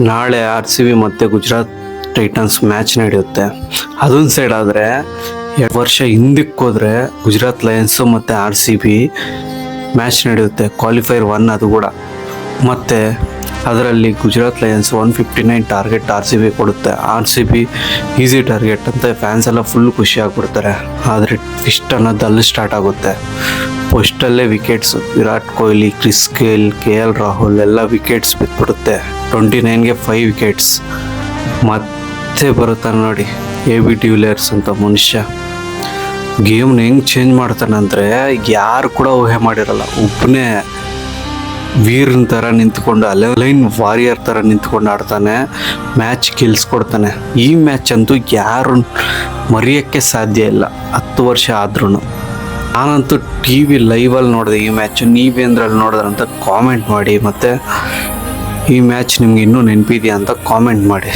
ನಾಳೆ RCB ಮತ್ತು Gujarat Titans match ನಡೆಯುತ್ತೆ. ಅದೊಂದು ಸೈಡ್ ಆದರೆ 2 ವರ್ಷ ಹಿಂದಕ್ಕೆ ಹೋದರೆ ಗುಜರಾತ್ ಲಯನ್ಸು ಮತ್ತು RCB ಮ್ಯಾಚ್ ನಡೆಯುತ್ತೆ. ಕ್ವಾಲಿಫೈರ್ 1 ಅದು ಕೂಡ. ಮತ್ತು ಅದರಲ್ಲಿ ಗುಜರಾತ್ ಲಯನ್ಸ್ 159 ಟಾರ್ಗೆಟ್ RCB ಕೊಡುತ್ತೆ. RCB ಈಸಿ ಟಾರ್ಗೆಟ್ ಅಂತ ಫ್ಯಾನ್ಸ್ ಎಲ್ಲ ಫುಲ್ ಖುಷಿಯಾಗ್ಬಿಡ್ತಾರೆ. ಆದರೆ ಟ್ವಿಸ್ಟ್ ಅನ್ನೋದು ಅಲ್ಲಿ ಸ್ಟಾರ್ಟ್ ಆಗುತ್ತೆ. ಫಸ್ಟಲ್ಲೇ wickets Virat Kohli, Chris Gayle, KL Rahul ಎಲ್ಲ ವಿಕೆಟ್ಸ್ ಬಿದ್ದುಬಿಡುತ್ತೆ. 29ಗೆ 5 ವಿಕೆಟ್ಸ್. ಮತ್ತೆ ಬರುತ್ತಾನೆ ನೋಡಿ AB ಡಿವಿಲಿಯರ್ಸ್ ಅಂತ ಮನುಷ್ಯ. ಗೇಮ್ನ ಹೆಂಗೆ ಚೇಂಜ್ ಮಾಡ್ತಾನಂದರೆ ಯಾರು ಕೂಡ ಊಹೆ ಮಾಡಿರಲ್ಲ. ಒಬ್ಬನೇ ವೀರನ ಥರ ನಿಂತ್ಕೊಂಡು ಲೈನ್ ವಾರಿಯರ್ ಥರ ನಿಂತ್ಕೊಂಡು ಆಡ್ತಾನೆ, ಮ್ಯಾಚ್ ಗೆಲ್ಸ್ಕೊಡ್ತಾನೆ. ಈ ಮ್ಯಾಚ್ ಅಂತೂ ಯಾರು ಮರೆಯೋಕ್ಕೆ ಸಾಧ್ಯ ಇಲ್ಲ 10 ವರ್ಷ ಆದ್ರೂ. ನಾನಂತೂ TV ಲೈವಲ್ಲಿ ನೋಡಿದೆ ಈ ಮ್ಯಾಚು. ನೀವೇಂದ್ರಲ್ಲಿ ನೋಡಿದ್ರೆ ಅಂತ ಕಾಮೆಂಟ್ ಮಾಡಿ. ಮತ್ತು ಈ ಮ್ಯಾಚ್ ನಿಮ್ಗೆ ಇನ್ನೂ ನೆನಪಿದೆಯಾ ಅಂತ ಕಾಮೆಂಟ್ ಮಾಡಿ.